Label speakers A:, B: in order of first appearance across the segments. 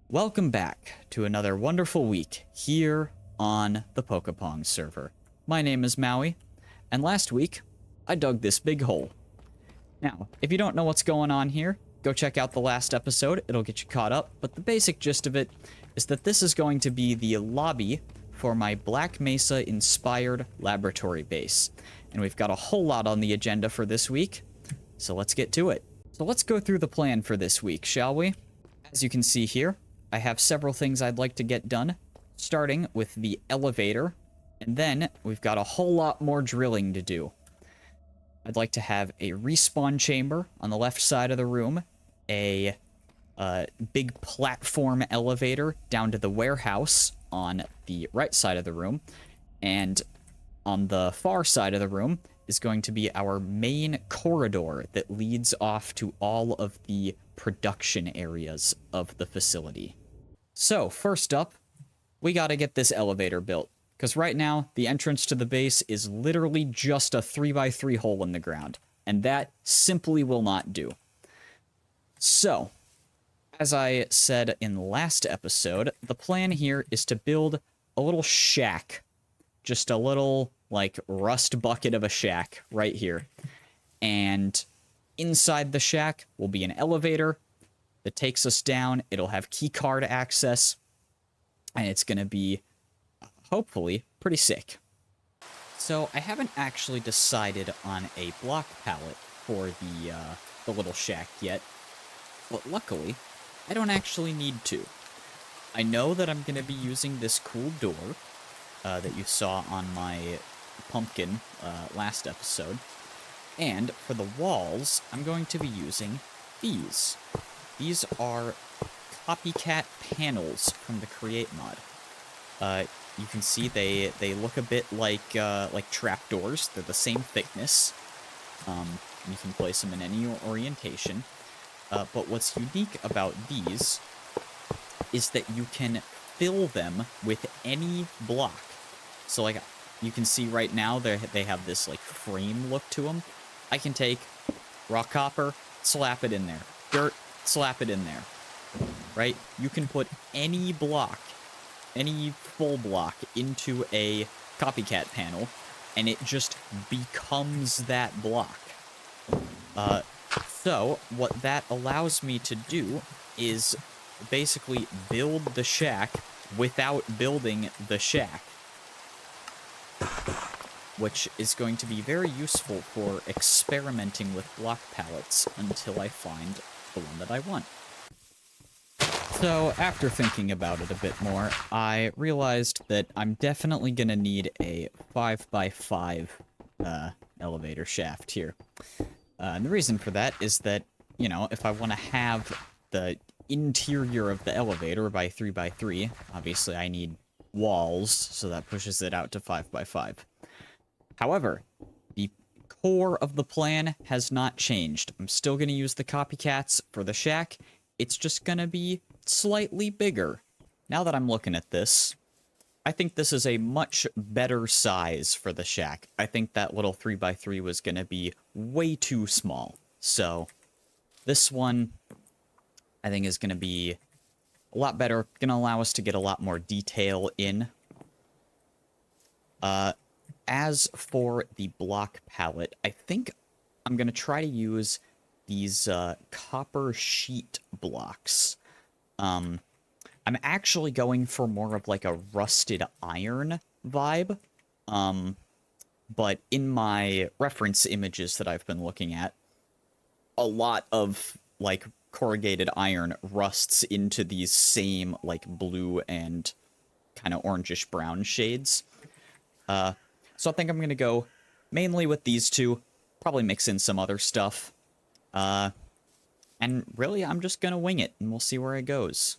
A: Welcome back to another wonderful week here on the Pokepong server. My name is Maui, and last week, I dug this big hole. Now, if you don't know what's going on here, go check out the last episode, it'll get you caught up, but the basic gist of it is that this is going to be the lobby for my Black Mesa-inspired laboratory base. And we've got a whole lot on the agenda for this week, so let's get to it. So let's go through the plan for this week, shall we? As you can see here, I have several things I'd like to get done, starting with the elevator, and then we've got a whole lot more drilling to do. I'd like to have a respawn chamber on the left side of the room, a big platform elevator down to the warehouse on the right side of the room, and on the far side of the room is going to be our main corridor that leads off to all of the production areas of the facility. So, first up, we gotta get this elevator built, because right now, the entrance to the base is literally just a 3x3 hole in the ground, and that simply will not do. So, as I said in the last episode, the plan here is to build a little shack, just a little, like, rust bucket of a shack right here, and inside the shack will be an elevator that takes us down. It'll have keycard access, and it's going to be, hopefully, pretty sick. So, I haven't actually decided on a block palette for the little shack yet, but luckily, I don't actually need to. I know that I'm going to be using this cool door that you saw on my pumpkin last episode, and for the walls, I'm going to be using these. These are copycat panels from the Create mod. You can see they look a bit like trapdoors. They're the same thickness. You can place them in any orientation. But what's unique about these is that you can fill them with any block. So, like, you can see right now they have this, like, frame look to them. I can take raw copper, slap it in there. Dirt, slap it in there, right? You can put any block, any full block into a copycat panel, and it just becomes that block. So, what that allows me to do is basically build the shack without building the shack, which is going to be very useful for experimenting with block palettes until I find the one that I want. So, after thinking about it a bit more, I realized that I'm definitely gonna need a 5x5 elevator shaft here. And the reason for that is that, you know, if I want to have the interior of the elevator by 3x3, obviously I need walls, so that pushes it out to 5x5. However, the core of the plan has not changed. I'm still going to use the copycats for the shack. It's just going to be slightly bigger. Now that I'm looking at this, I think this is a much better size for the shack. I think that little 3x3 was going to be way too small. So, this one, I think, is going to be a lot better. Going to allow us to get a lot more detail in. As for the block palette, I think I'm going to try to use these copper sheet blocks. I'm actually going for more of like a rusted iron vibe. But in my reference images that I've been looking at, a lot of like corrugated iron rusts into these same like blue and kind of orangish brown shades. So I think I'm going to go mainly with these two, probably mix in some other stuff. And really, I'm just going to wing it, and we'll see where it goes.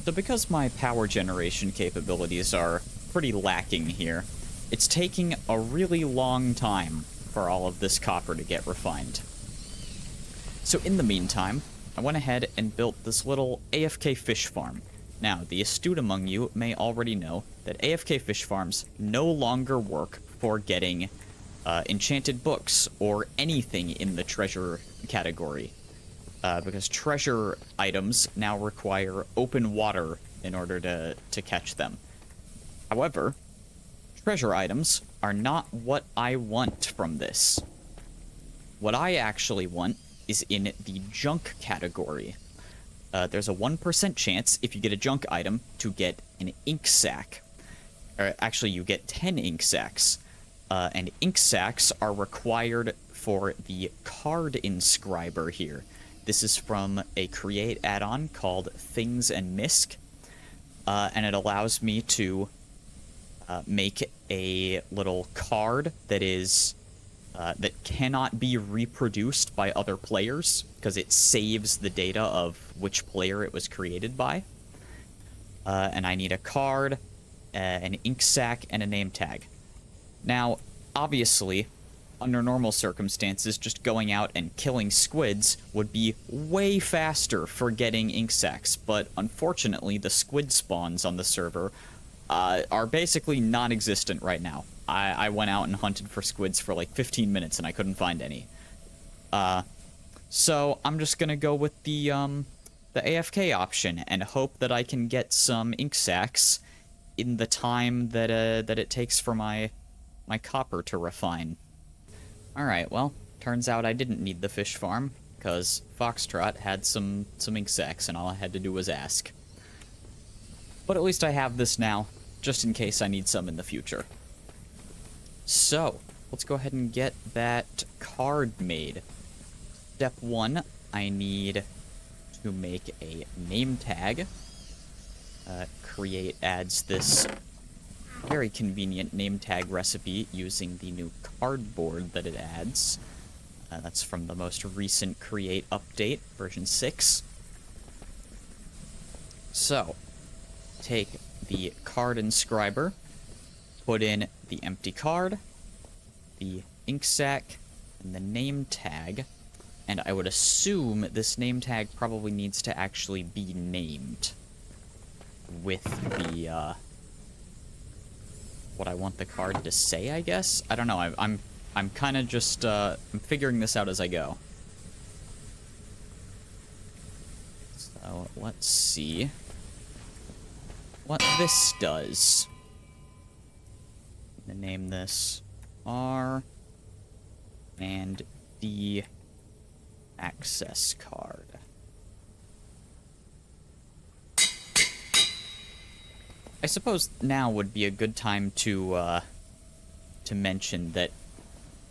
A: So because my power generation capabilities are pretty lacking here, it's taking a really long time for all of this copper to get refined. So in the meantime, I went ahead and built this little AFK fish farm. Now, the astute among you may already know that AFK fish farms no longer work for getting enchanted books or anything in the treasure category. because treasure items now require open water in order to catch them. However, treasure items are not what I want from this. What I actually want is in the junk category. There's a 1% chance, if you get a junk item, to get an ink sac. Or actually, you get 10 ink sacs. And ink sacs are required for the card inscriber here. This is from a Create add-on called Things and Misc. And it allows me to make a little card that is that cannot be reproduced by other players, because it saves the data of which player it was created by. And I need a card, an ink sac, and a name tag. Now, obviously, under normal circumstances, just going out and killing squids would be way faster for getting ink sacs, but unfortunately, the squid spawns on the server are basically non-existent right now. I went out and hunted for squids for like 15 minutes and I couldn't find any. So I'm just gonna go with the AFK option and hope that I can get some ink sacs in the time that it takes for my copper to refine. Alright, well, turns out I didn't need the fish farm, because Foxtrot had some ink sacs and all I had to do was ask. But at least I have this now, just in case I need some in the future. So, let's go ahead and get that card made. Step 1, I need to make a name tag. Create adds this very convenient name tag recipe using the new cardboard that it adds. That's from the most recent Create update, version 6. So, take the card inscriber, put in the empty card, the ink sac, and the name tag, and I would assume this name tag probably needs to actually be named with the, what I want the card to say, I guess? I don't know, I'm kind of just, I'm figuring this out as I go. So, let's see what this does. I'm gonna name this R and D access card. I suppose now would be a good time to mention that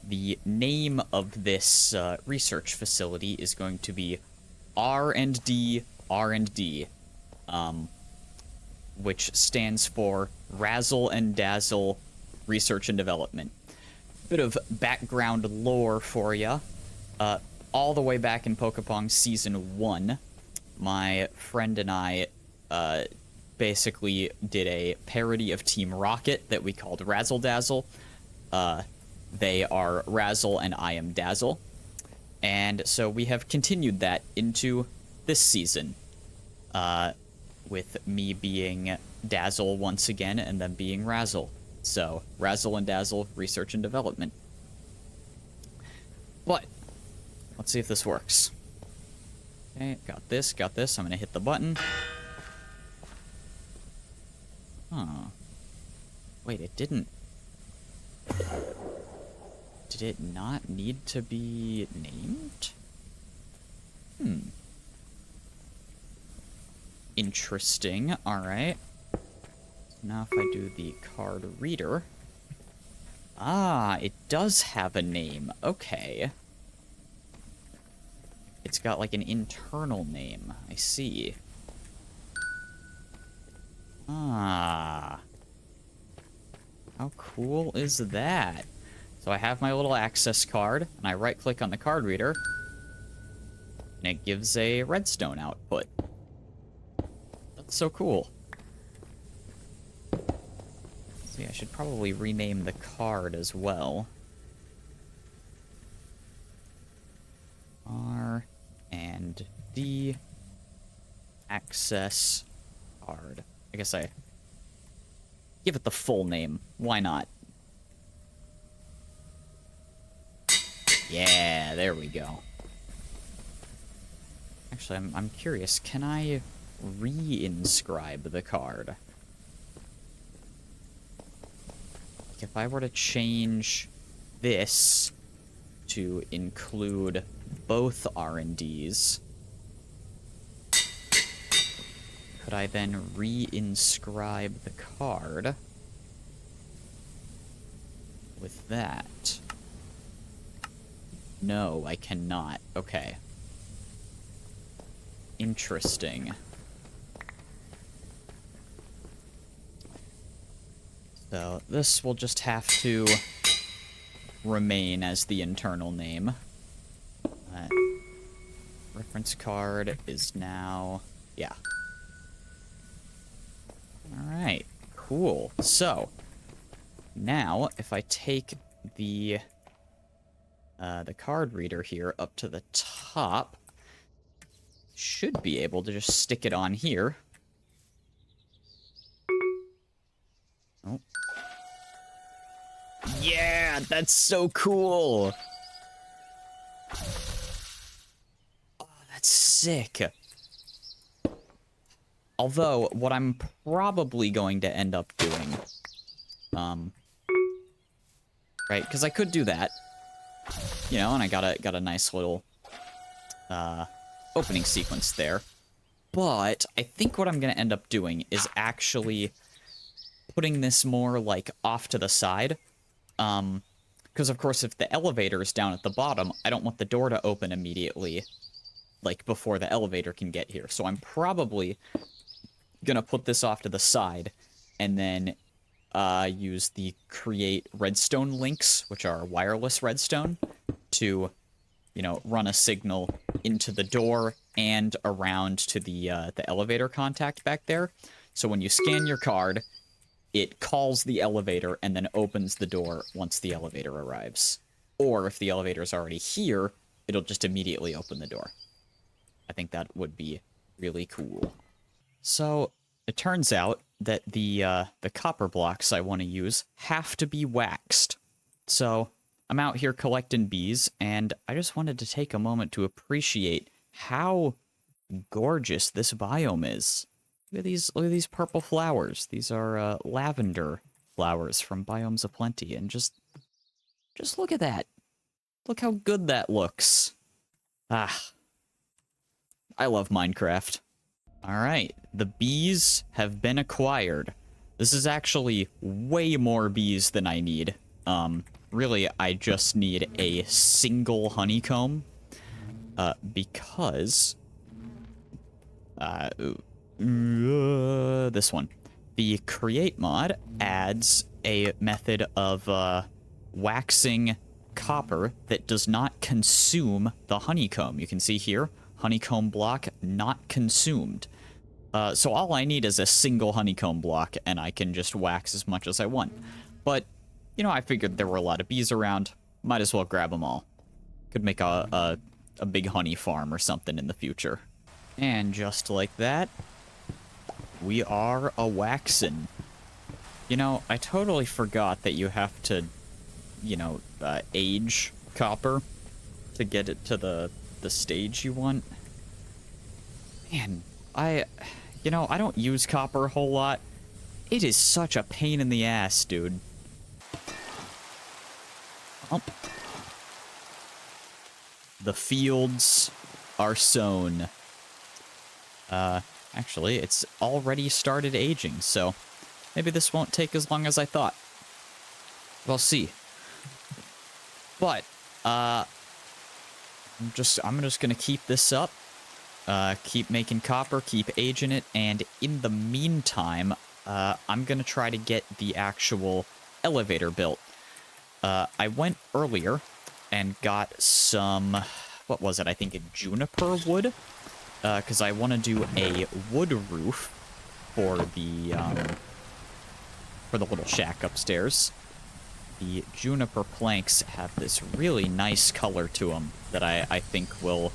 A: the name of this research facility is going to be R&D, which stands for Razzle and Dazzle Research and Development. Bit of background lore for ya. All the way back in Pokepong Season 1, my friend and I basically did a parody of Team Rocket that we called Razzle Dazzle. They are Razzle and I am Dazzle. And so we have continued that into this season, with me being Dazzle once again and then being Razzle. So, Razzle and Dazzle Research and Development. But, let's see if this works. Okay, got this. I'm gonna hit the button. Huh. Wait, it didn't... Did it not need to be named? Interesting. Alright. Now if I do the card reader... Ah, it does have a name. Okay. It's got like an internal name. I see. Ah. How cool is that? So I have my little access card, and I right-click on the card reader, and it gives a redstone output. That's so cool. See, I should probably rename the card as well. R and D access card. I guess I give it the full name. Why not? Yeah, there we go. Actually, I'm curious. Can I re-inscribe the card? Like if I were to change this to include both R&Ds, could I then re-inscribe the card with that? No, I cannot. Okay. Interesting. So this will just have to remain as the internal name. Reference card is now... yeah. Alright, cool. So, now, if I take the card reader here up to the top, should be able to just stick it on here. Oh. Yeah, that's so cool! Oh, that's sick. Although, what I'm probably going to end up doing, right, because I could do that, you know, and I got a nice little, opening sequence there. But I think what I'm going to end up doing is actually putting this more, like, off to the side. Because, of course, if the elevator is down at the bottom, I don't want the door to open immediately, like, before the elevator can get here. So I'm probably gonna put this off to the side, and then use the create redstone links, which are wireless redstone, to, you know, run a signal into the door and around to the elevator contact back there. So when you scan your card, it calls the elevator and then opens the door once the elevator arrives. Or if the elevator is already here, it'll just immediately open the door. I think that would be really cool. So it turns out that the copper blocks I want to use have to be waxed. So I'm out here collecting bees, and I just wanted to take a moment to appreciate how gorgeous this biome is. Look at these purple flowers. These are lavender flowers from Biomes of Plenty, and just look at that. Look how good that looks. Ah, I love Minecraft. Alright, the bees have been acquired. This is actually way more bees than I need. Really, I just need a single honeycomb. Because... this one. The create mod adds a method of, waxing copper that does not consume the honeycomb. You can see here, honeycomb block not consumed. So all I need is a single honeycomb block, and I can just wax as much as I want. But, you know, I figured there were a lot of bees around. Might as well grab them all. Could make a big honey farm or something in the future. And just like that, we are a waxin'. You know, I totally forgot that you have to, you know, age copper to get it to the stage you want. Man, you know, I don't use copper a whole lot. It is such a pain in the ass, dude. Oh. The fields are sown. Actually, it's already started aging, so maybe this won't take as long as I thought. We'll see. But, I'm just gonna keep this up. Keep making copper, keep aging it, and in the meantime, I'm gonna try to get the actual elevator built. I went earlier and got some, what was it, I think a juniper wood, because I want to do a wood roof for the little shack upstairs. The juniper planks have this really nice color to them that I think will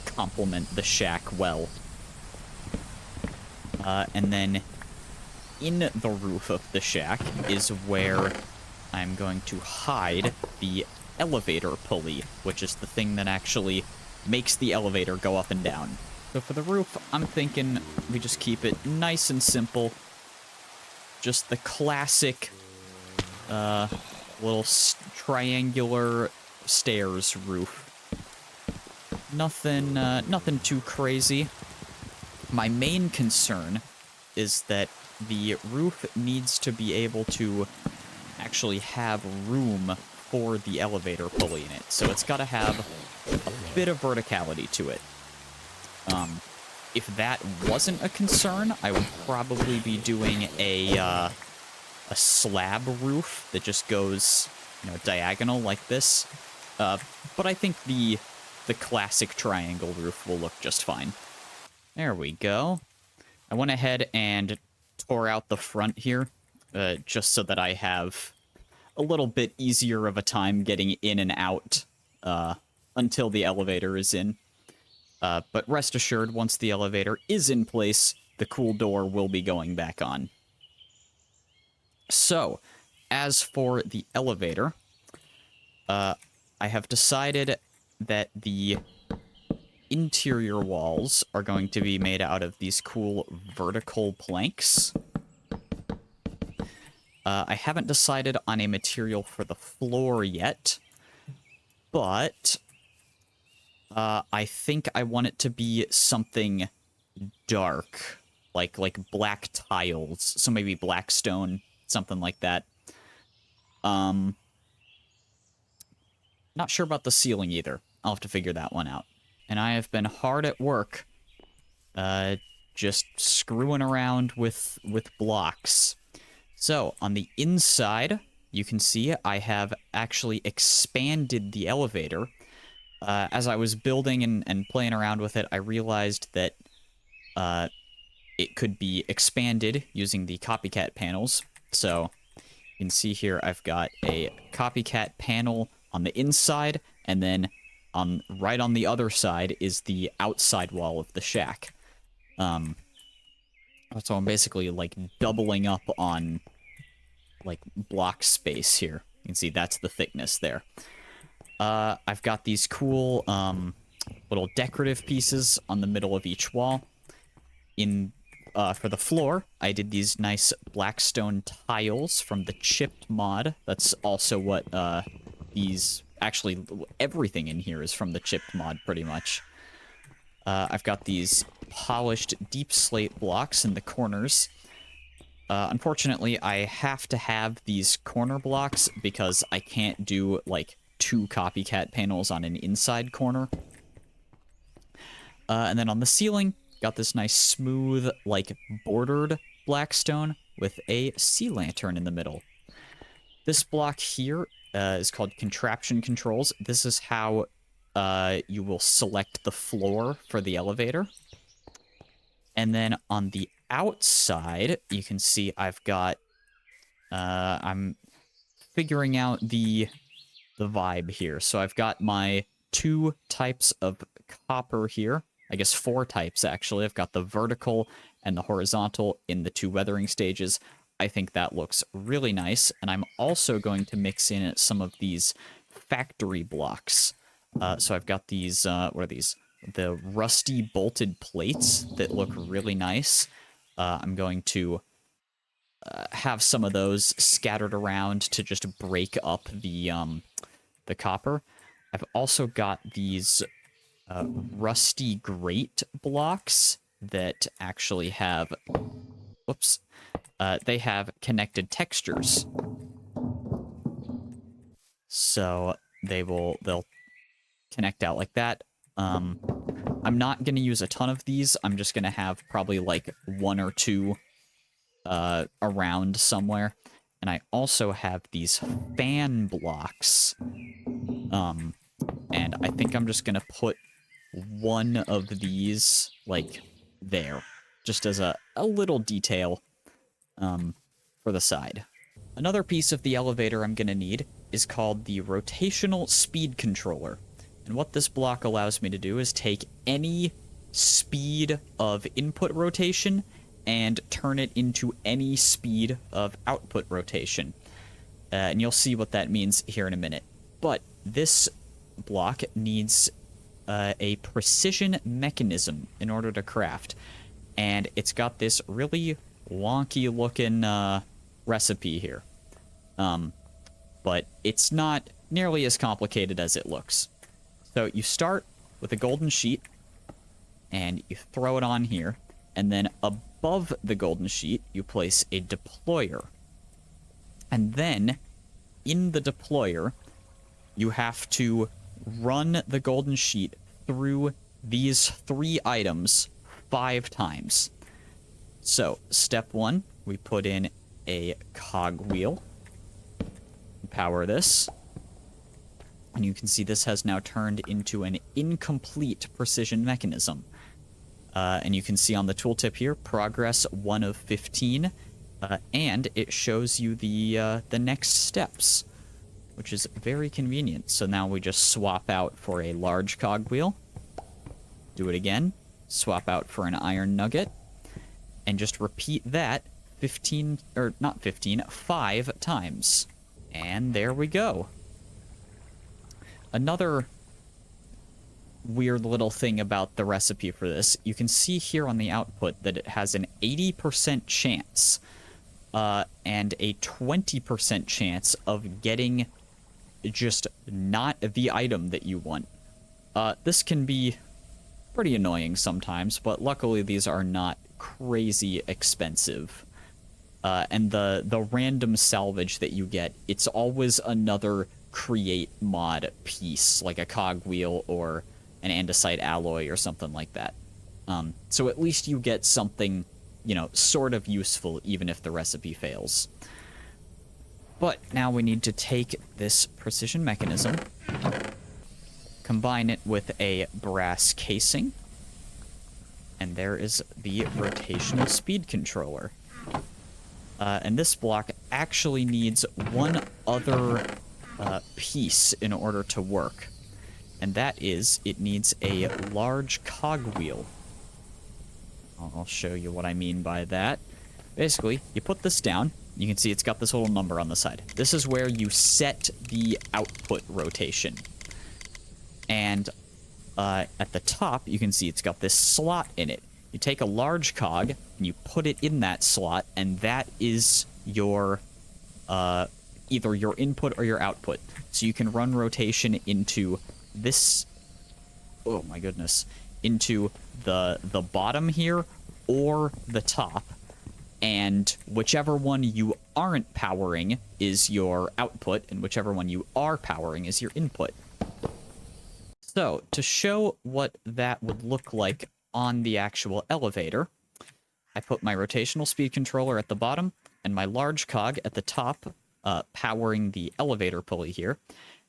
A: complement the shack well. And then in the roof of the shack is where I'm going to hide the elevator pulley, which is the thing that actually makes the elevator go up and down. So for the roof, I'm thinking we just keep it nice and simple. Just the classic little triangular stairs roof. Nothing too crazy. My main concern is that the roof needs to be able to actually have room for the elevator pulley in it. So it's got to have a bit of verticality to it. If that wasn't a concern, I would probably be doing a slab roof that just goes, diagonal like this. But I think the classic triangle roof will look just fine. There we go. I went ahead and tore out the front here, just so that I have a little bit easier of a time getting in and out until the elevator is in. But rest assured, once the elevator is in place, the cool door will be going back on. So, as for the elevator, I have decided that the interior walls are going to be made out of these cool vertical planks. I haven't decided on a material for the floor yet, but I think I want it to be something dark, like black tiles, so maybe black stone, something like that. Not sure about the ceiling either. I'll have to figure that one out. And I have been hard at work, just screwing around with blocks. So, on the inside, you can see I have actually expanded the elevator. As I was building and playing around with it, I realized that it could be expanded using the copycat panels. So, you can see here I've got a copycat panel on the inside, and then right on the other side is the outside wall of the shack. So I'm basically, like, doubling up on, like, block space here. You can see that's the thickness there. I've got these cool, little decorative pieces on the middle of each wall. For the floor, I did these nice blackstone tiles from the chipped mod. That's also what, actually, everything in here is from the chipped mod, pretty much. I've got these polished deep slate blocks in the corners. Unfortunately, I have to have these corner blocks because I can't do, like, 2 copycat panels on an inside corner. And then on the ceiling, got this nice smooth, like, bordered blackstone with a sea lantern in the middle. This block here is called contraption controls. This is how you will select the floor for the elevator. And then on the outside, you can see I've got... I'm figuring out the vibe here. So I've got my 2 types of copper here. I guess 4 types, actually. I've got the vertical and the horizontal in the 2 weathering stages. I think that looks really nice. And I'm also going to mix in some of these factory blocks. So I've got these, what are these? The rusty bolted plates that look really nice. I'm going to have some of those scattered around to just break up the copper. I've also got these rusty grate blocks that actually have, whoops, they have connected textures. So they'll connect out like that. I'm not going to use a ton of these. I'm just going to have probably like 1 or 2 around somewhere. And I also have these fan blocks. And I think I'm just going to put 1 of these, like, there. Just as a little detail for the side. Another piece of the elevator I'm going to need is called the rotational speed controller. And what this block allows me to do is take any speed of input rotation and turn it into any speed of output rotation. And you'll see what that means here in a minute. But this block needs a precision mechanism in order to craft. And it's got this really wonky looking recipe here. But it's not nearly as complicated as it looks. So you start with a golden sheet, and you throw it on here, and then above the golden sheet, you place a deployer. And then, in the deployer, you have to run the golden sheet through these 3 items 5 times. So, step 1, we put in a cogwheel. Power this. And you can see this has now turned into an incomplete precision mechanism. And you can see on the tooltip here, progress 1 of 15. And it shows you the next steps, which is very convenient. So now we just swap out for a large cogwheel. Do it again. Swap out for an iron nugget. And just repeat that 5 times. And there we go. Another weird little thing about the recipe for this, you can see here on the output that it has an 80% chance and a 20% chance of getting just not the item that you want. This can be pretty annoying sometimes, but luckily these are not crazy expensive. And the random salvage that you get, it's always another create mod piece, like a cogwheel or an andesite alloy or something like that. So at least you get something, you know, sort of useful, even if the recipe fails. But now we need to take this precision mechanism, combine it with a brass casing, and there is the rotational speed controller. And this block actually needs one other piece in order to work. And that is, it needs a large cogwheel. I'll show you what I mean by that. Basically, you put this down. You can see it's got this little number on the side. This is where you set the output rotation. And at the top, you can see it's got this slot in it. You take a large cog, and you put it in that slot, and that is your either your input or your output. So you can run rotation into this, oh my goodness, into the bottom here or the top, and whichever one you aren't powering is your output, and whichever one you are powering is your input. So to show what that would look like on the actual elevator, I put my rotational speed controller at the bottom and my large cog at the top, powering the elevator pulley here.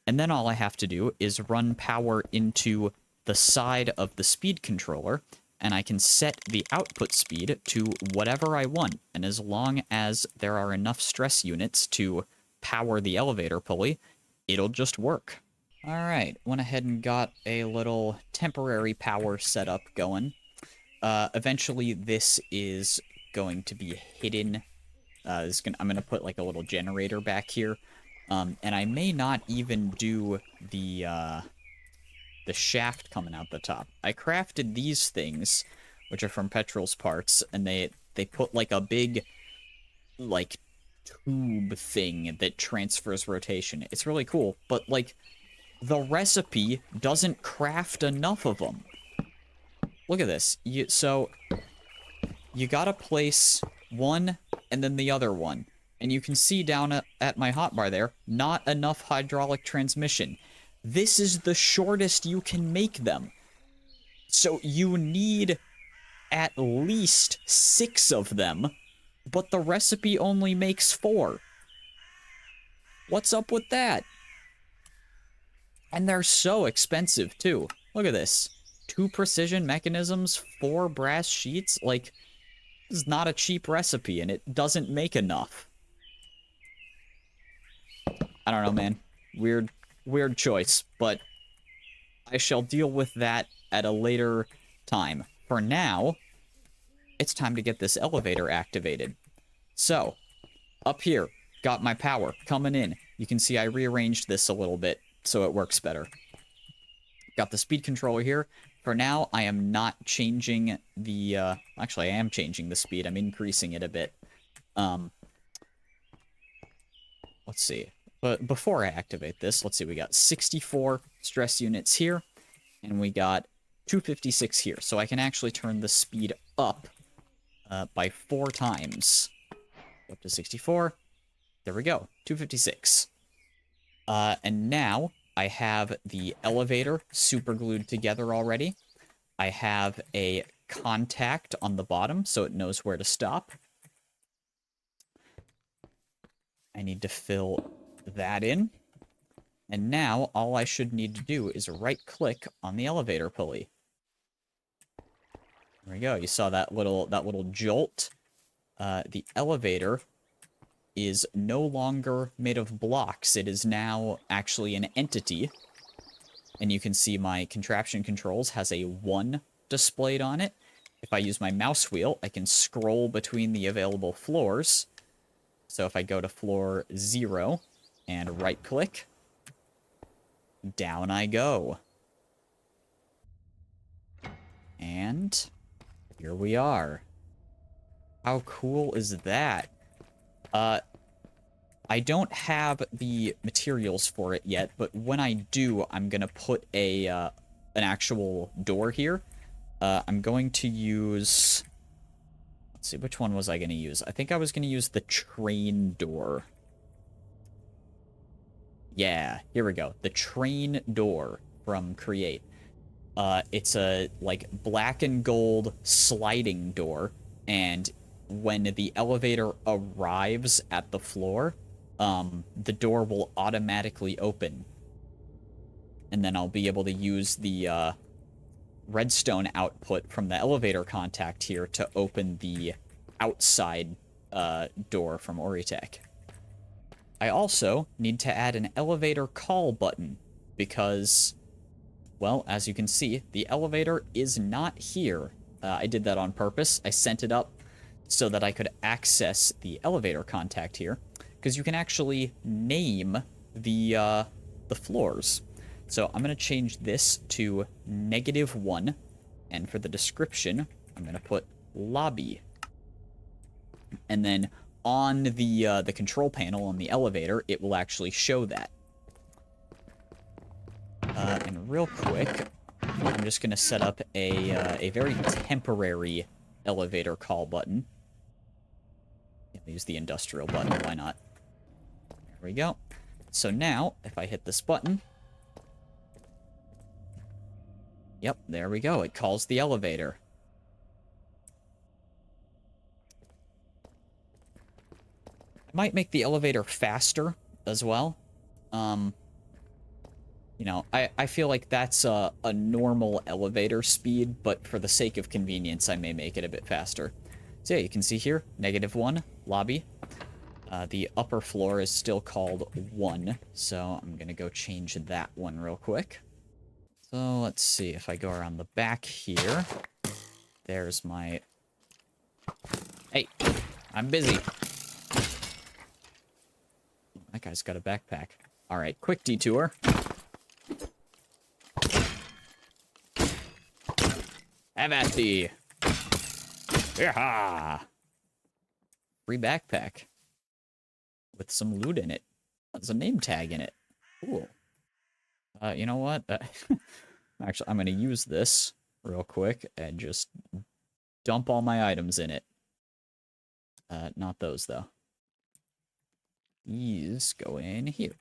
A: And then all I have to do is run power into the side of the speed controller, and I can set the output speed to whatever I want. And as long as there are enough stress units to power the elevator pulley, it'll just work. All right, went ahead and got a little temporary power setup going. Eventually, this is going to be hidden. I'm going to put like a little generator back here. And I may not even do the shaft coming out the top. I crafted these things, which are from Petrol's parts, and they put like a big, like, tube thing that transfers rotation. It's really cool, but like, the recipe doesn't craft enough of them. Look at this. So you gotta place one and then the other one. And you can see down at my hotbar there, not enough hydraulic transmission. This is the shortest you can make them. So you need at least 6 of them, but the recipe only makes 4. What's up with that? And they're so expensive, too. Look at this. 2 precision mechanisms, 4 brass sheets. Like, this is not a cheap recipe, and it doesn't make enough. I don't know, man. Weird choice, but I shall deal with that at a later time. For now, it's time to get this elevator activated. So, up here, got my power coming in. You can see I rearranged this a little bit so it works better. Got the speed controller here. For now, I am not changing the, actually, I am changing the speed. I'm increasing it a bit. Let's see. But before I activate this, let's see, we got 64 stress units here, and we got 256 here. So I can actually turn the speed up by 4 times. Up to 64. There we go. 256. And now I have the elevator super glued together already. I have a contact on the bottom so it knows where to stop. I need to fill that in. And now all I should need to do is right-click on the elevator pulley. There we go. You saw that little jolt. The elevator is no longer made of blocks. It is now actually an entity. And you can see my contraption controls has a 1 displayed on it. If I use my mouse wheel, I can scroll between the available floors. So if I go to floor 0 and right-click, down I go. And here we are. How cool is that? I don't have the materials for it yet, but when I do, I'm gonna put an actual door here. I'm going to use... Let's see, which one was I gonna use? I think I was gonna use the train door. Yeah, here we go. The train door from Create. It's a, like, black and gold sliding door, and when the elevator arrives at the floor, the door will automatically open. And then I'll be able to use the redstone output from the elevator contact here to open the outside door from Oritech. I also need to add an elevator call button because, well, as you can see, the elevator is not here. I did that on purpose. I sent it up so that I could access the elevator contact here, because you can actually name the floors. So I'm going to change this to -1, and for the description, I'm going to put lobby. And then on the control panel on the elevator, it will actually show that. And real quick, I'm just going to set up a very temporary elevator call button. Use the industrial button, why not? There we go. So now, if I hit this button... Yep, there we go. It calls the elevator. I might make the elevator faster as well. You know, I feel like that's a normal elevator speed, but for the sake of convenience, I may make it a bit faster. So yeah, you can see here, -1, lobby. The upper floor is still called 1, so I'm gonna go change that one real quick. So let's see, if I go around the back here, there's my... Hey, I'm busy. That guy's got a backpack. Alright, quick detour. Have at thee. Yaha! Free backpack. With some loot in it. There's a name tag in it. Cool. You know what? Actually, I'm going to use this real quick and just dump all my items in it. Not those, though. These go in here.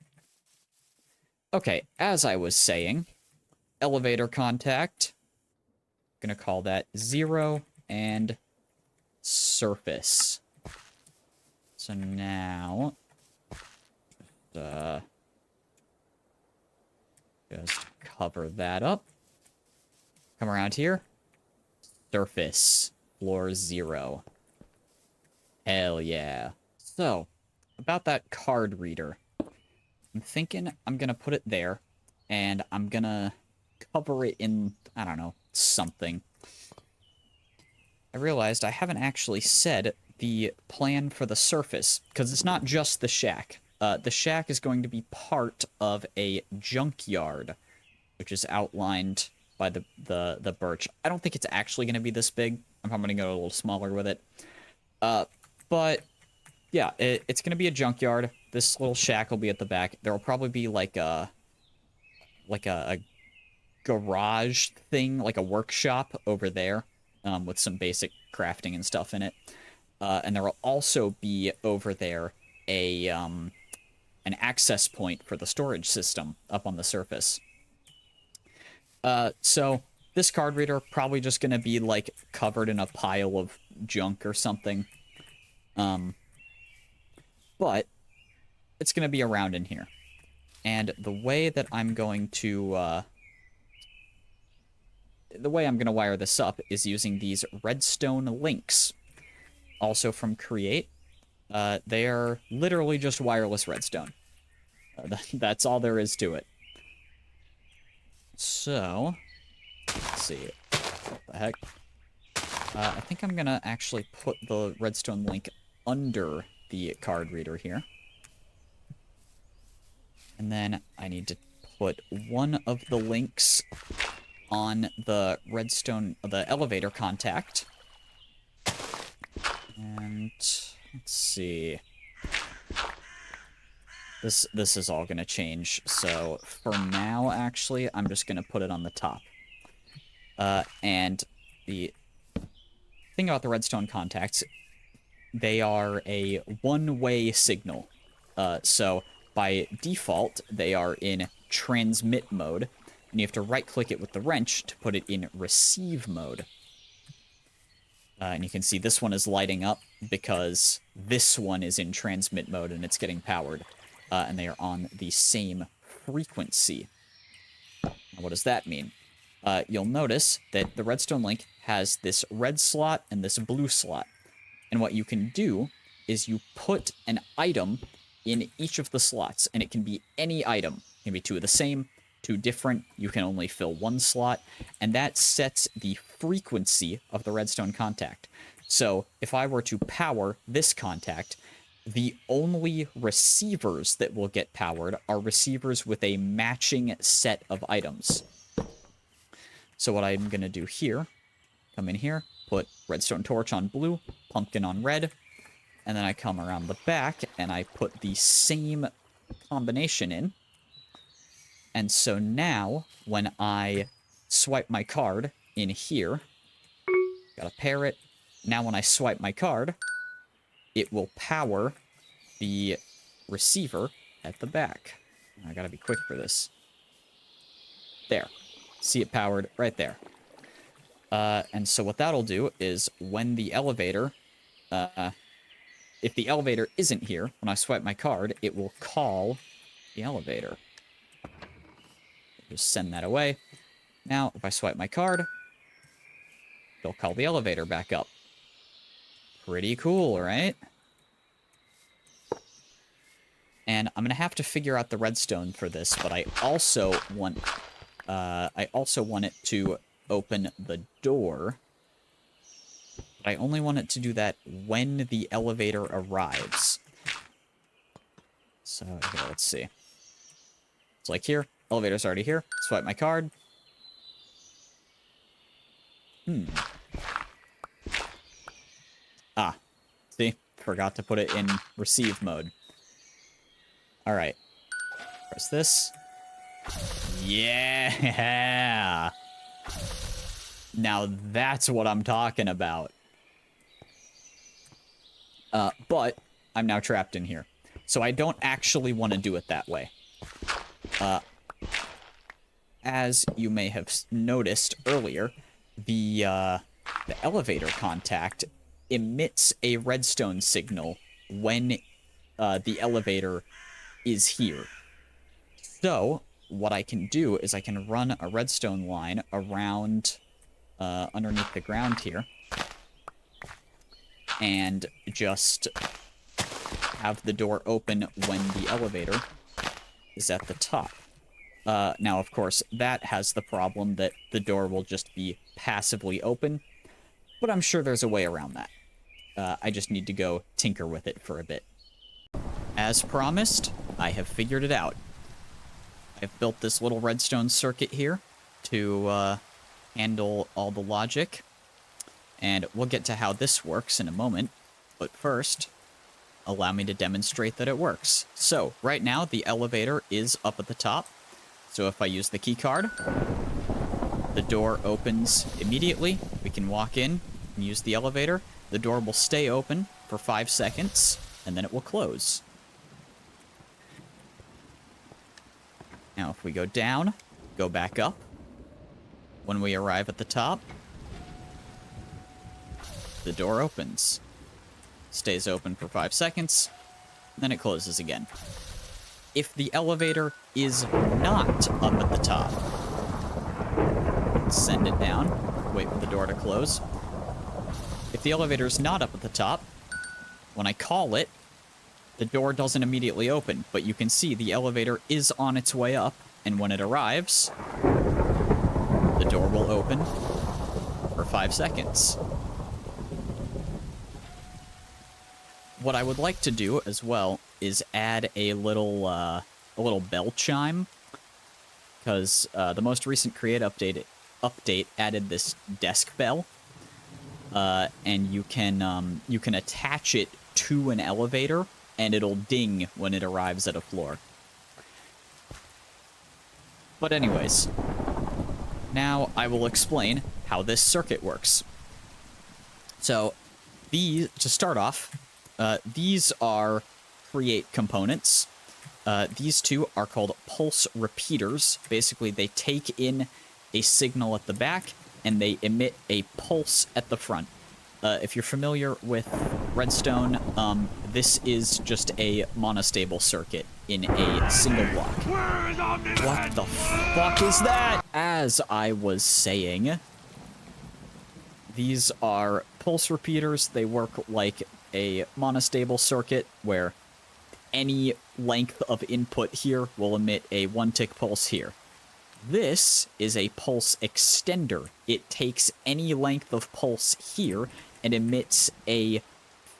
A: Okay, as I was saying, elevator contact. Gonna call that 0 and surface. So now, just cover that up. Come around here. Surface. Floor 0. Hell yeah. So, about that card reader. I'm thinking I'm gonna put it there, and I'm gonna cover it in, I don't know, something. I realized I haven't actually said the plan for the surface, because it's not just the shack. The shack is going to be part of a junkyard. which is outlined by the birch. I don't think it's actually going to be this big. I'm probably going to go a little smaller with it. But yeah, it's going to be a junkyard. This little shack will be at the back. There will probably be like a garage thing, like a workshop over there, with some basic crafting and stuff in it. And there will also be over there an access point for the storage system up on the surface. So this card reader probably just going to be like covered in a pile of junk or something. But it's going to be around in here. And the way that I'm going to wire this up is using these redstone links, also from Create. They are literally just wireless redstone. That's all there is to it. So, let's see. What the heck? I think I'm gonna actually put the redstone link under the card reader here. And then I need to put one of the links on the the elevator contact. And let's see. This is all gonna change. So for now, actually, I'm just gonna put it on the top. And the thing about the redstone contacts, they are a one-way signal. So by default, they are in transmit mode, and you have to right-click it with the wrench to put it in receive mode. And you can see this one is lighting up because this one is in transmit mode and it's getting powered. And they are on the same frequency. Now, what does that mean? You'll notice that the redstone link has this red slot and this blue slot. And what you can do is you put an item in each of the slots, and it can be any item. It can be two of the same, two different. You can only fill one slot, and that sets the frequency of the redstone contact. So if I were to power this contact, the only receivers that will get powered are receivers with a matching set of items. So what I'm going to do here, come in here, put redstone torch on blue, pumpkin on red, and then I come around the back and I put the same combination in. And so now, when I swipe my card in here, gotta pair it. Now when I swipe my card, it will power the receiver at the back. I gotta be quick for this. There. See it powered right there. And so what that'll do is when the elevator, if the elevator isn't here, when I swipe my card, it will call the elevator. Just send that away. Now, if I swipe my card, it'll call the elevator back up. Pretty cool, right? And I'm going to have to figure out the redstone for this, but I also want it to open the door. But I only want it to do that when the elevator arrives. So, here, let's see. It's like here. Elevator's already here. Swipe my card. Ah. See? Forgot to put it in receive mode. Alright. Press this. Yeah! Now that's what I'm talking about. But I'm now trapped in here. So I don't actually want to do it that way. As you may have noticed earlier, the elevator contact emits a redstone signal when the elevator is here. So what I can do is I can run a redstone line around underneath the ground here and just have the door open when the elevator is at the top. Now, of course, that has the problem that the door will just be passively open, but I'm sure there's a way around that. I just need to go tinker with it for a bit. As promised, I have figured it out. I've built this little redstone circuit here to handle all the logic. And we'll get to how this works in a moment. But first, allow me to demonstrate that it works. So, right now, the elevator is up at the top. So if I use the key card, the door opens immediately. We can walk in and use the elevator. The door will stay open for 5 seconds, and then it will close. Now, if we go down, go back up, when we arrive at the top, the door opens. Stays open for 5 seconds, then it closes again. If the elevator is not up at the top, send it down, wait for the door to close. If the elevator is not up at the top, when I call it, the door doesn't immediately open, but you can see the elevator is on its way up, and when it arrives, the door will open for 5 seconds. What I would like to do as well is add a little bell chime, because the most recent Create update added this desk bell, and you can attach it to an elevator, and it'll ding when it arrives at a floor. But anyways, now I will explain how this circuit works. So, to start off, these are Create components. These two are called pulse repeaters. Basically, they take in a signal at the back, and they emit a pulse at the front. If you're familiar with redstone, this is just a monostable circuit in a single block. What the fuck is that? As I was saying, these are pulse repeaters. They work like a monostable circuit where any length of input here will emit a 1-tick pulse here. This is a pulse extender. It takes any length of pulse here and emits a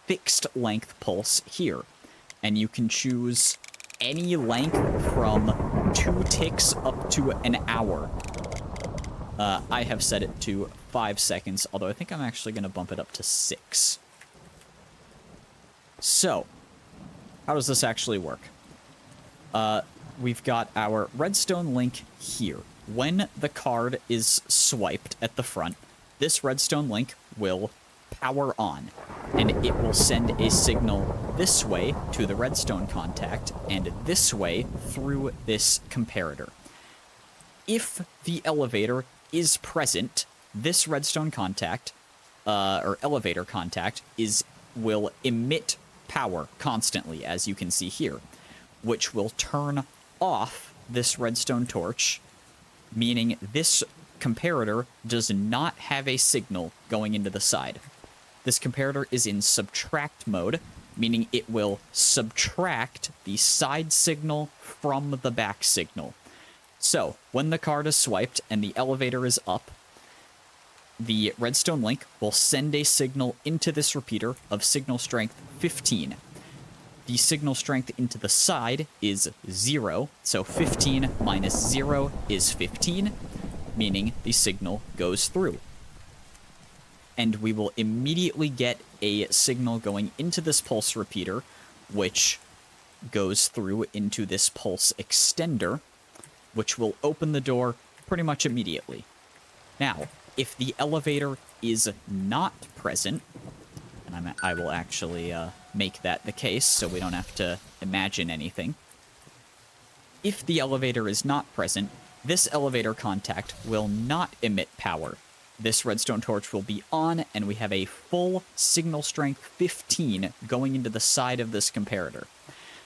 A: fixed length pulse here. And you can choose any length from 2 ticks up to an hour. I have set it to 5 seconds, although I think I'm actually going to bump it up to 6. So, how does this actually work? We've got our redstone link here. When the card is swiped at the front, this redstone link will power on, and it will send a signal this way to the redstone contact, and this way through this comparator. If the elevator is present, this redstone contact, or elevator contact, will emit power constantly, as you can see here, which will turn off this redstone torch, meaning this comparator does not have a signal going into the side. This comparator is in subtract mode, meaning it will subtract the side signal from the back signal. So, when the card is swiped and the elevator is up, the redstone link will send a signal into this repeater of signal strength 15. The signal strength into the side is 0, so 15 minus 0 is 15, meaning the signal goes through. And we will immediately get a signal going into this pulse repeater, which goes through into this pulse extender, which will open the door pretty much immediately. Now, if the elevator is not present, and I will actually make that the case so we don't have to imagine anything. If the elevator is not present, this elevator contact will not emit power. This redstone torch will be on, and we have a full signal strength 15 going into the side of this comparator.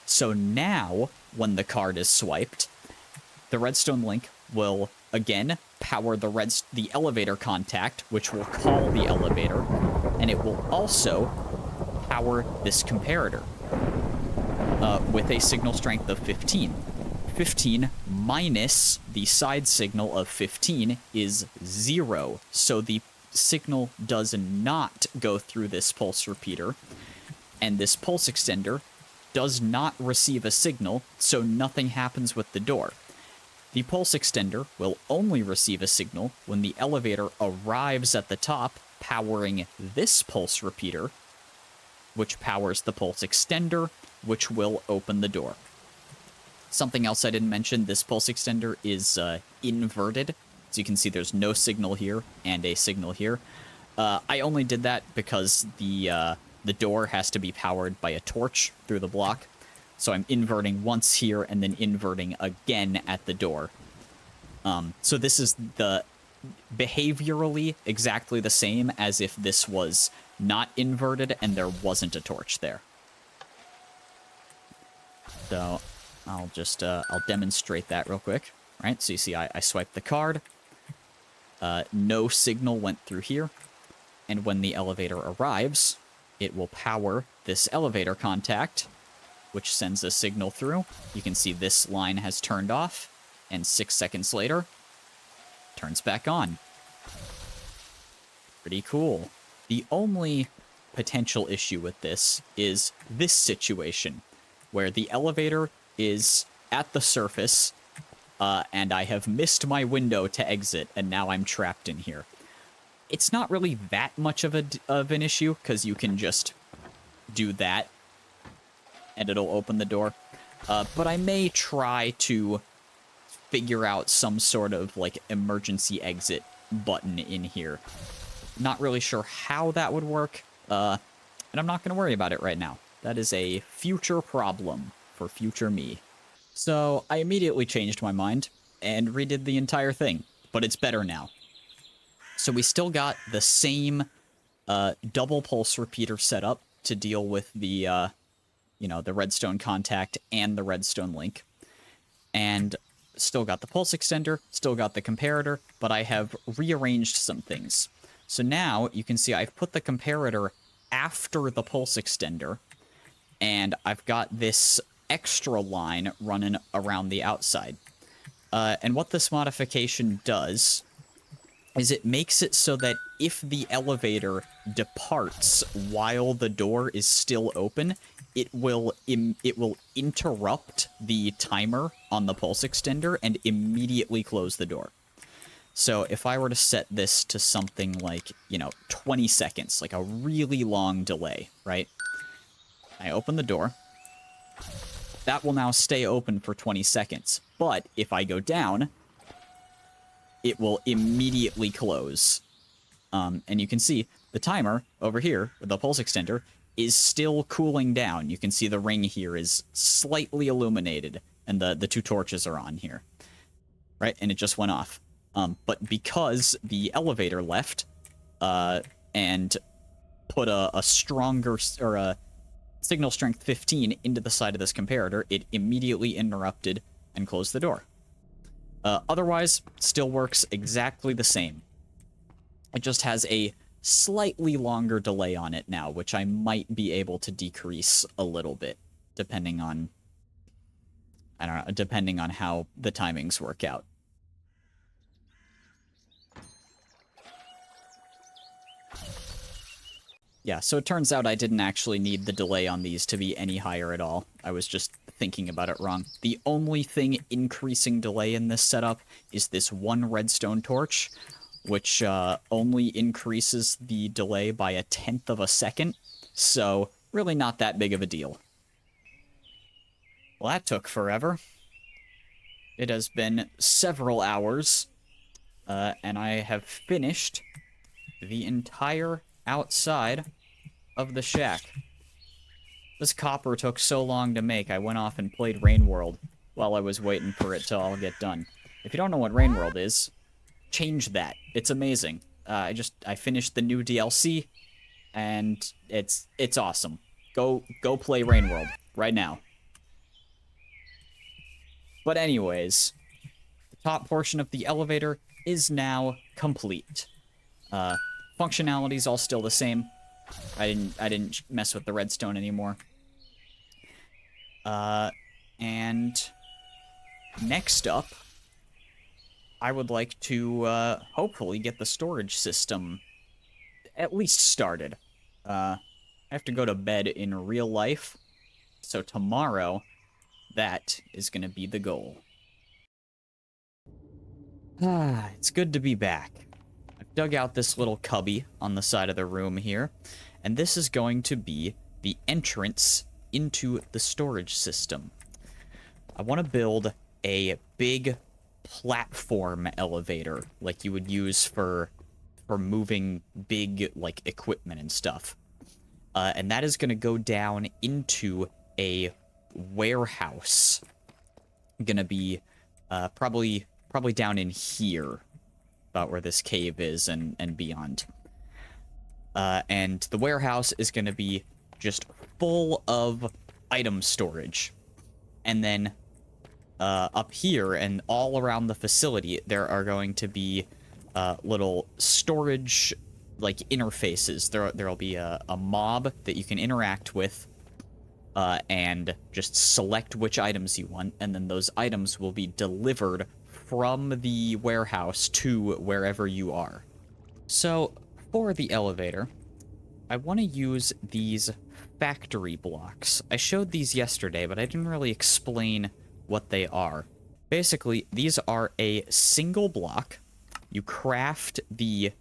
A: So now, when the card is swiped, the redstone link will again power the elevator contact, which will call the elevator, and it will also power this comparator with a signal strength of 15. 15 minus the side signal of 15 is 0, so the signal does not go through this pulse repeater, and this pulse extender does not receive a signal, so nothing happens with the door. The pulse extender will only receive a signal when the elevator arrives at the top, powering this pulse repeater, which powers the pulse extender, which will open the door. Something else I didn't mention, this pulse extender is inverted. So you can see there's no signal here and a signal here. I only did that because the door has to be powered by a torch through the block. So I'm inverting once here and then inverting again at the door. So this is behaviorally exactly the same as if this was not inverted and there wasn't a torch there. So I'll just, I'll demonstrate that real quick. All right, so you see I swiped the card. No signal went through here. And when the elevator arrives, it will power this elevator contact, which sends a signal through. You can see this line has turned off, and 6 seconds later, turns back on. Pretty cool. The only potential issue with this is this situation, where the elevator is at the surface, and I have missed my window to exit, and now I'm trapped in here. It's not really that much of an issue, because you can just do that, and it'll open the door. But I may try to figure out some sort of, like, emergency exit button in here. Not really sure how that would work, and I'm not going to worry about it right now. That is a future problem for future me. So I immediately changed my mind and redid the entire thing, but it's better now. So we still got the same double pulse repeater setup to deal with the, you know, the redstone contact and the redstone link. And still got the pulse extender, still got the comparator, but I have rearranged some things. So now you can see I've put the comparator after the pulse extender, and I've got this extra line running around the outside. And what this modification does is it makes it so that if the elevator departs while the door is still open, it will interrupt the timer on the pulse extender and immediately close the door. So if I were to set this to something like, you know, 20 seconds, like a really long delay, right? I open the door. That will now stay open for 20 seconds. But if I go down, it will immediately close. And you can see the timer over here, the pulse extender, is still cooling down. You can see the ring here is slightly illuminated, and the two torches are on here. Right? And it just went off. But because the elevator left, and put a stronger, or a signal strength 15 into the side of this comparator, it immediately interrupted and closed the door. Otherwise, still works exactly the same. It just has a slightly longer delay on it now, which I might be able to decrease a little bit, depending on, I don't know, depending on how the timings work out. Yeah, so it turns out I didn't actually need the delay on these to be any higher at all. I was just thinking about it wrong. The only thing increasing delay in this setup is this one redstone torch, which only increases the delay by 1/10 of a second, so really not that big of a deal. Well, that took forever. It has been several hours, and I have finished the entire outside of the shack. This copper took so long to make, I went off and played Rain World while I was waiting for it to all get done. If you don't know what Rain World is, change that. It's amazing. I finished the new DLC, and it's awesome. Go play Rain World right now. But anyways, the top portion of the elevator is now complete. Functionality's all still the same. I didn't mess with the redstone anymore. And next up, I would like to hopefully get the storage system at least started. I have to go to bed in real life, so tomorrow, that is going to be the goal. It's good to be back. I've dug out this little cubby on the side of the room here, and this is going to be the entrance into the storage system. I want to build a big platform elevator like you would use for moving big like equipment and stuff. And that is going to go down into a warehouse. Gonna be probably down in here, about where this cave is and beyond. And the warehouse is gonna be just full of item storage. And then up here and all around the facility, there are going to be little storage like interfaces. There'll be a mob that you can interact with and just select which items you want, and then those items will be delivered from the warehouse to wherever you are. So, for the elevator, I want to use these factory blocks. I showed these yesterday, but I didn't really explain what they are. Basically, these are a single block. You craft the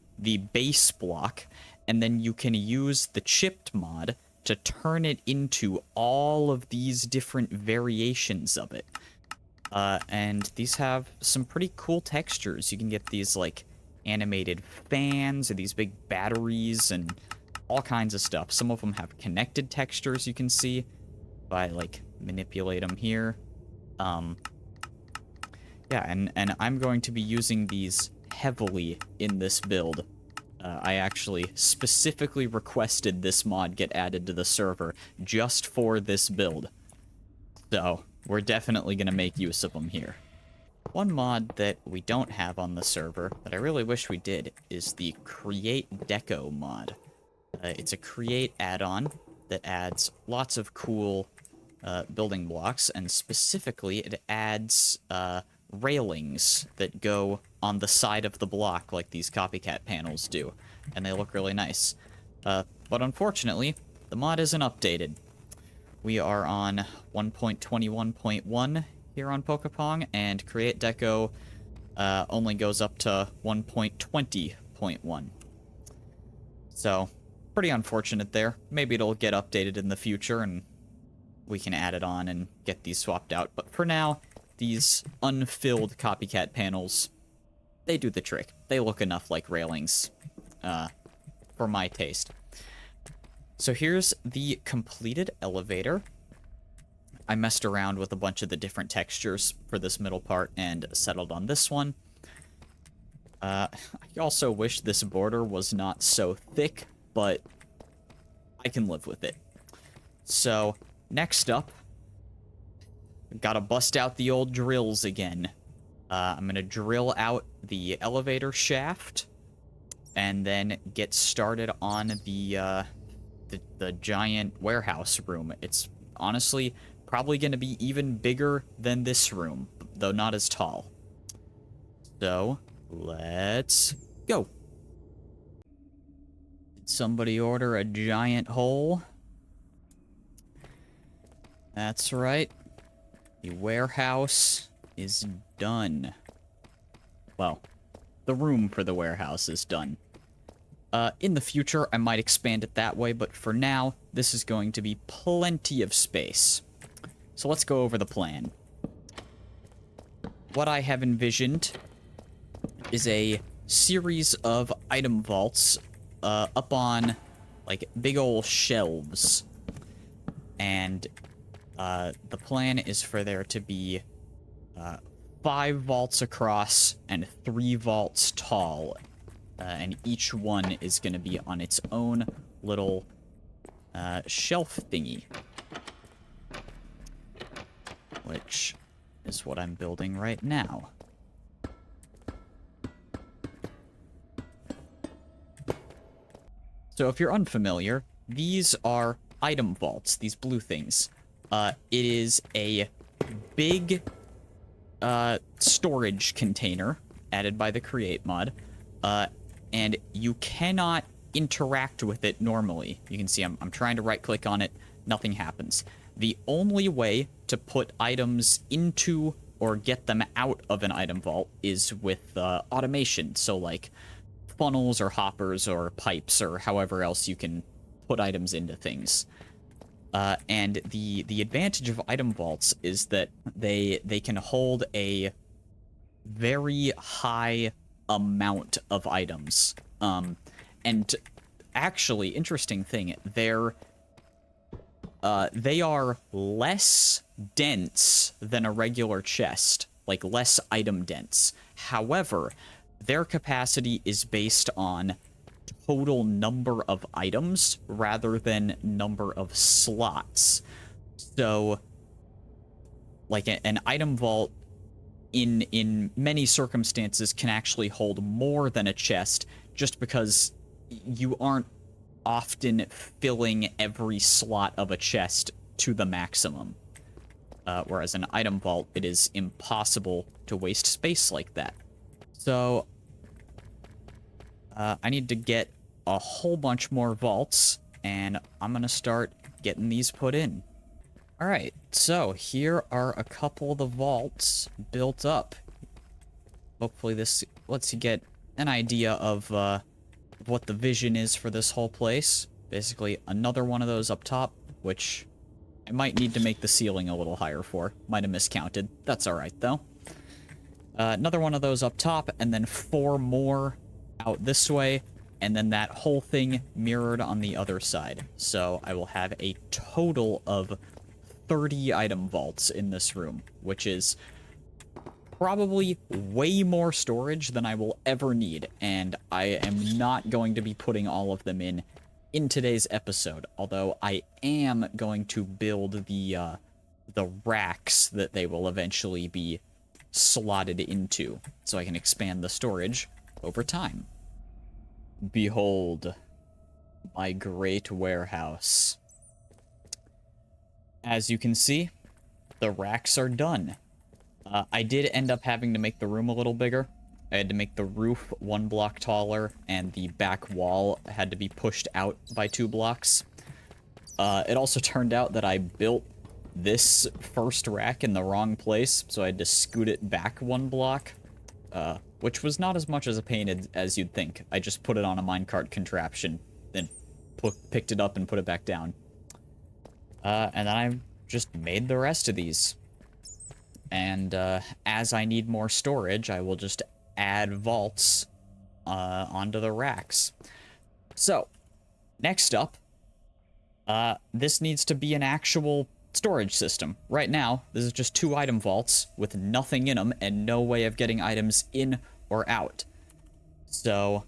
A: base block, and then you can use the chipped mod to turn it into all of these different variations of it. And these have some pretty cool textures. You can get these, like, animated fans, or these big batteries, and all kinds of stuff. Some of them have connected textures you can see if I, like, manipulate them here. Yeah, and I'm going to be using these heavily in this build. I actually specifically requested this mod get added to the server just for this build. So, we're definitely going to make use of them here. One mod that we don't have on the server, that I really wish we did, is the Create Deco mod. It's a Create add-on that adds lots of cool building blocks, and specifically it adds railings that go on the side of the block like these copycat panels do, and they look really nice. But unfortunately, the mod isn't updated. We are on 1.21.1 here on Pokepong, and Create Deco only goes up to 1.20.1. So, pretty unfortunate there. Maybe it'll get updated in the future, and we can add it on and get these swapped out. But for now, these unfilled copycat panels, they do the trick. They look enough like railings, for my taste. So here's the completed elevator. I messed around with a bunch of the different textures for this middle part and settled on this one. I also wish this border was not so thick, but I can live with it. So, next up, gotta bust out the old drills again. I'm gonna drill out the elevator shaft, and then get started on the giant warehouse room. It's honestly probably gonna be even bigger than this room, though not as tall. So, let's go. Did somebody order a giant hole? That's right. The warehouse is done. Well, the room for the warehouse is done. In the future, I might expand it that way, but for now, this is going to be plenty of space. So let's go over the plan. What I have envisioned is a series of item vaults up on, like, big ol' shelves. And the plan is for there to be 5 vaults across and 3 vaults tall. And each one is going to be on its own little shelf thingy. Which is what I'm building right now. So if you're unfamiliar, these are item vaults, these blue things. It is a big storage container added by the Create mod. And you cannot interact with it normally. You can see I'm trying to right-click on it. Nothing happens. The only way to put items into or get them out of an item vault is with automation. So like funnels or hoppers or pipes or however else you can put items into things. And the advantage of item vaults is that they can hold a very high amount of items. And actually, interesting thing, they are less dense than a regular chest, like less item dense. However, their capacity is based on total number of items rather than number of slots. So, like an item vault in many circumstances can actually hold more than a chest just because you aren't often filling every slot of a chest to the maximum. Whereas an item vault, it is impossible to waste space like that. So, I need to get a whole bunch more vaults, and I'm gonna start getting these put in. Alright, so here are a couple of the vaults built up. Hopefully this lets you get an idea of what the vision is for this whole place. Basically, another one of those up top, which I might need to make the ceiling a little higher for. Might have miscounted. That's alright, though. Another one of those up top, and then 4 more out this way, and then that whole thing mirrored on the other side. So I will have a total of 30 item vaults in this room, which is probably way more storage than I will ever need, and I am not going to be putting all of them in today's episode, although I am going to build the racks that they will eventually be slotted into, so I can expand the storage over time. Behold, my great warehouse. As you can see, the racks are done. I did end up having to make the room a little bigger. I had to make the roof 1 block taller, and the back wall had to be pushed out by 2 blocks. It also turned out that I built this first rack in the wrong place, so I had to scoot it back 1 block, which was not as much as a pain as you'd think. I just put it on a minecart contraption, then picked it up and put it back down. And then I just made the rest of these. And as I need more storage, I will just add vaults onto the racks. So, next up, this needs to be an actual storage system. Right now, this is just 2 item vaults with nothing in them and no way of getting items in or out. So,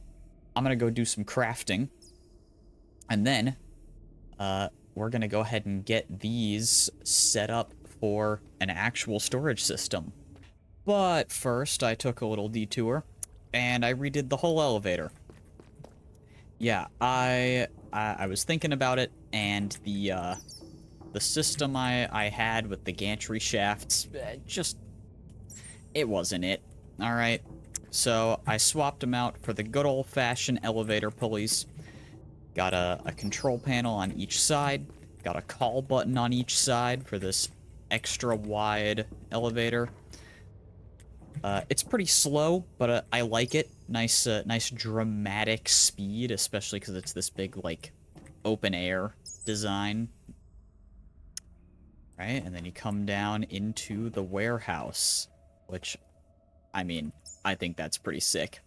A: I'm gonna go do some crafting. And then, we're gonna go ahead and get these set up for an actual storage system. But first, I took a little detour, and I redid the whole elevator. Yeah, I was thinking about it, and the system I had with the gantry shafts, it wasn't it. Alright, so I swapped them out for the good old-fashioned elevator pulleys. Got a control panel on each side, got a call button on each side for this extra wide elevator. It's pretty slow, but I like it. Nice dramatic speed, especially because it's this big, like, open air design. Right, and then you come down into the warehouse, which, I mean, I think that's pretty sick.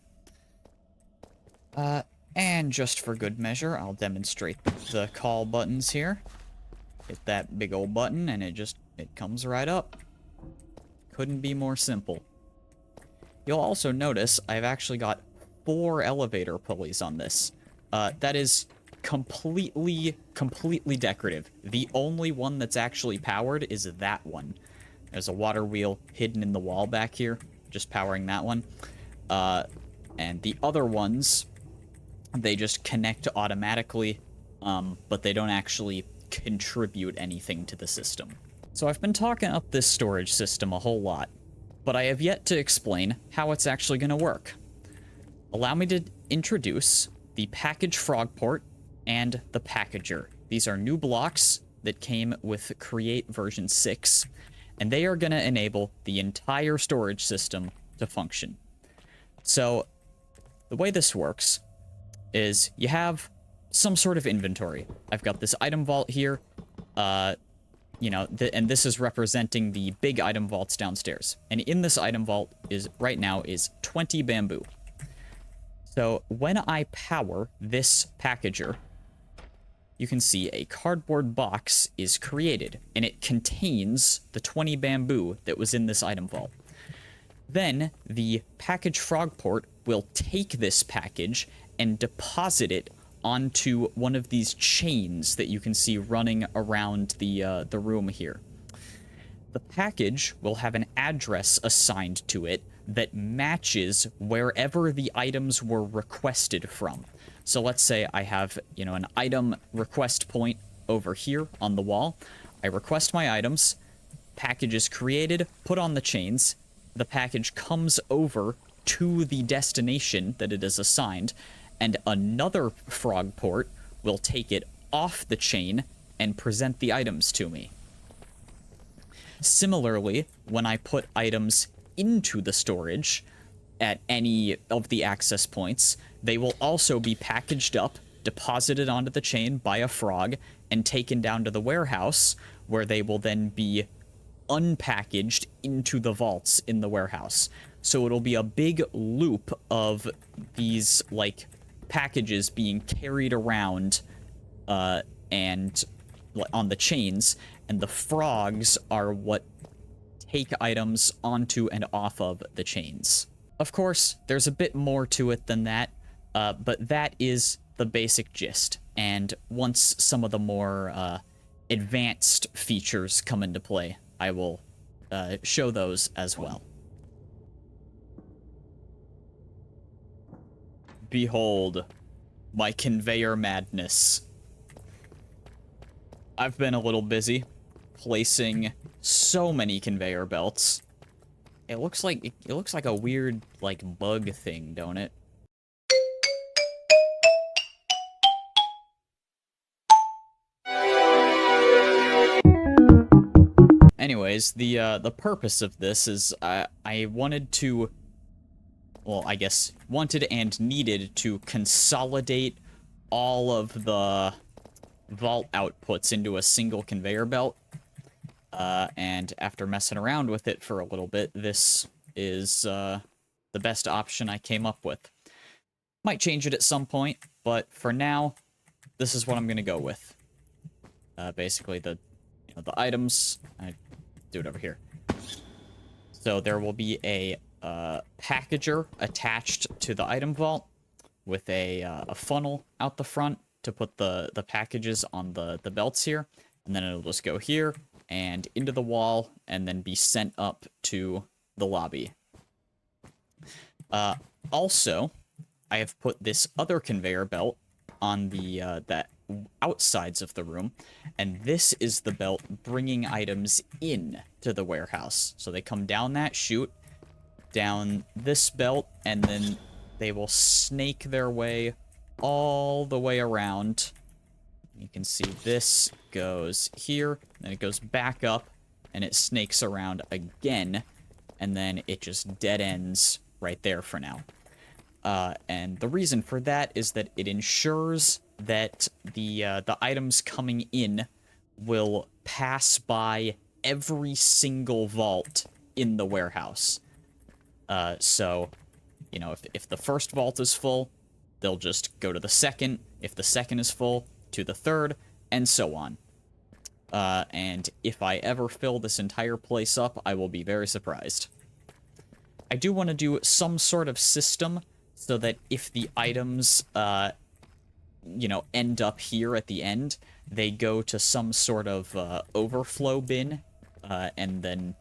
A: And just for good measure, I'll demonstrate the call buttons here. Hit that big old button, and it comes right up. Couldn't be more simple. You'll also notice I've actually got 4 elevator pulleys on this. That is completely decorative. The only one that's actually powered is that one. There's a water wheel hidden in the wall back here, just powering that one. And the other ones, they just connect automatically, but they don't actually contribute anything to the system. So I've been talking up this storage system a whole lot, but I have yet to explain how it's actually going to work. Allow me to introduce the package frog port and the packager. These are new blocks that came with Create version 6, and they are going to enable the entire storage system to function. So the way this works is you have some sort of inventory. I've got this item vault here, you know, and this is representing the big item vaults downstairs. And in this item vault is right now is 20 bamboo. So when I power this packager, you can see a cardboard box is created, and it contains the 20 bamboo that was in this item vault. Then the package frog port will take this package and deposit it onto one of these chains that you can see running around the room here. The package will have an address assigned to it that matches wherever the items were requested from. So let's say I have, you know, an item request point over here on the wall. I request my items, package is created, put on the chains, the package comes over to the destination that it is assigned, and another frog port will take it off the chain and present the items to me. Similarly, when I put items into the storage at any of the access points, they will also be packaged up, deposited onto the chain by a frog, and taken down to the warehouse, where they will then be unpackaged into the vaults in the warehouse. So it'll be a big loop of these, like, packages being carried around and on the chains, and the frogs are what take items onto and off of the chains. Of course, there's a bit more to it than that, but that is the basic gist. And once some of the more advanced features come into play, I will show those as well. Behold, my conveyor madness. I've been a little busy placing so many conveyor belts. It looks like a weird, like, bug thing, don't it? Anyways, the purpose of this is I wanted to, well, I guess wanted and needed to consolidate all of the vault outputs into a single conveyor belt. And after messing around with it for a little bit, this is the best option I came up with. Might change it at some point, but for now, this is what I'm gonna go with. Basically, the items. I do it over here. So there will be a packager attached to the item vault with a funnel out the front to put the packages on the belts here, and then it'll just go here and into the wall, and then be sent up to the lobby. Also, I have put this other conveyor belt on the that outsides of the room, and this is the belt bringing items in to the warehouse. So they come down that chute, down this belt, and then they will snake their way all the way around. You can see this goes here, then it goes back up, and it snakes around again, and then it just dead ends right there for now. And the reason for that is that it ensures that the items coming in will pass by every single vault in the warehouse. So, you know, if the first vault is full, they'll just go to the second. If the second is full, to the third, and so on. And if I ever fill this entire place up, I will be very surprised. I do want to do some sort of system so that if the items, you know, end up here at the end, they go to some sort of overflow bin, and then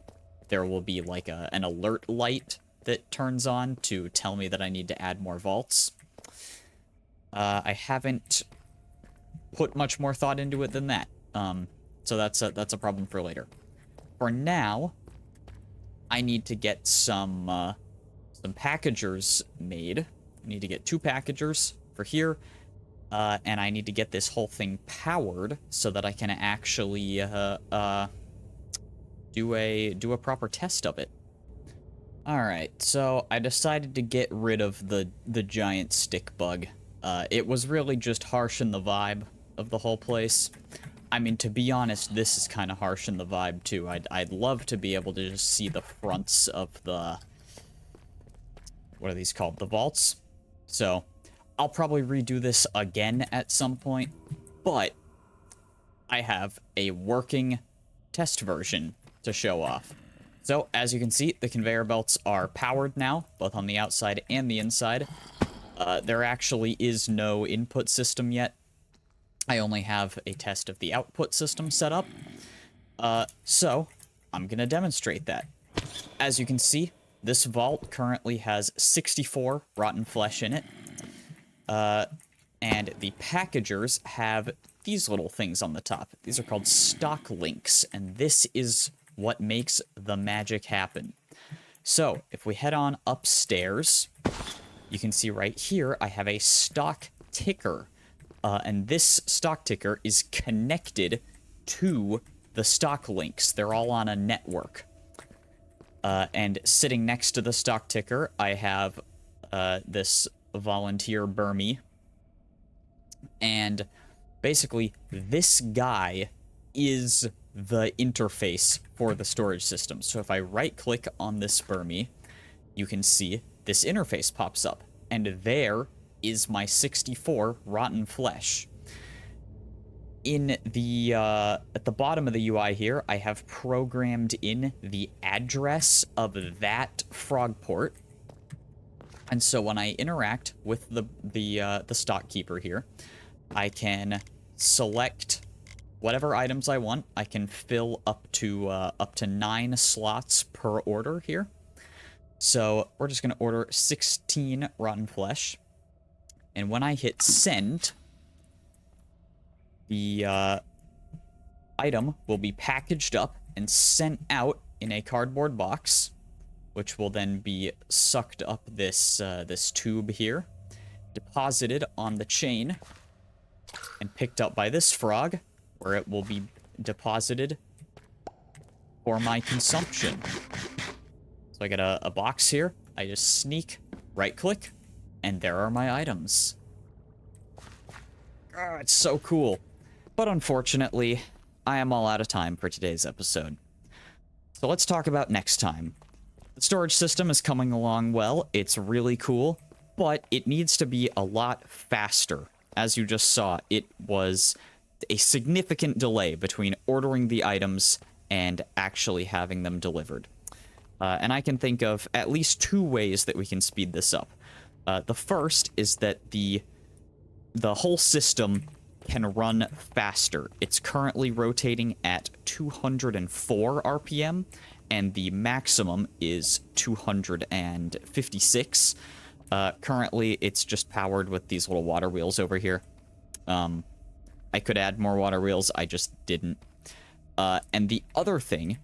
A: there will be like an alert light that turns on to tell me that I need to add more vaults. I haven't put much more thought into it than that. So that's a problem for later. For now, I need to get some packagers made. I need to get 2 packagers for here, and I need to get this whole thing powered so that I can actually do a proper test of it. All right, so I decided to get rid of the giant stick bug. It was really just harshing the vibe of the whole place. I mean, to be honest, this is kind of harshing the vibe too. I'd love to be able to just see the fronts of the, what are these called? The vaults. So I'll probably redo this again at some point, but I have a working test version to show off. So, as you can see, the conveyor belts are powered now, both on the outside and the inside. There actually is no input system yet. I only have a test of the output system set up. So, I'm going to demonstrate that. As you can see, this vault currently has 64 rotten flesh in it. And the packagers have these little things on the top. These are called stock links, and this is what makes the magic happen. So, if we head on upstairs, you can see right here, I have a stock ticker. And this stock ticker is connected to the stock links. They're all on a network. And sitting next to the stock ticker, I have this volunteer Burmy. And basically, this guy is the interface for the storage system. So if I right-click on this Burmy, you can see this interface pops up. And there is my 64 rotten flesh. In the, at the bottom of the UI here, I have programmed in the address of that frog port. And so when I interact with the stock keeper here, I can select whatever items I want. I can fill up to 9 slots per order here. So we're just going to order 16 rotten flesh. And when I hit send, the item will be packaged up and sent out in a cardboard box, which will then be sucked up this tube here, deposited on the chain, and picked up by this frog, where it will be deposited for my consumption. So I got a box here. I just sneak, right-click, and there are my items. Oh, it's so cool. But unfortunately, I am all out of time for today's episode. So let's talk about next time. The storage system is coming along well. It's really cool, but it needs to be a lot faster. As you just saw, it was a significant delay between ordering the items and actually having them delivered. And I can think of at least 2 ways that we can speed this up. The first is that the whole system can run faster. It's currently rotating at 204 RPM, and the maximum is 256. Currently, it's just powered with these little water wheels over here. I could add more water wheels, I just didn't. And the other thing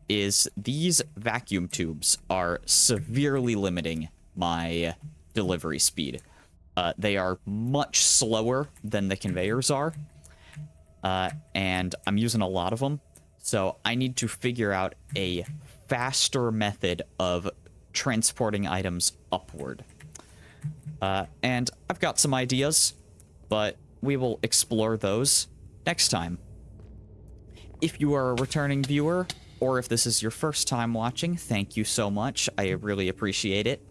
A: is these vacuum tubes are severely limiting my delivery speed. They are much slower than the conveyors are, and I'm using a lot of them, so I need to figure out a faster method of transporting items upward. And I've got some ideas, but we will explore those next time. If you are a returning viewer, or if this is your first time watching, thank you so much. I really appreciate it.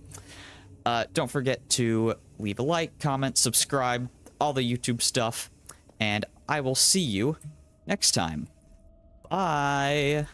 A: Don't forget to leave a like, comment, subscribe, all the YouTube stuff, and I will see you next time. Bye!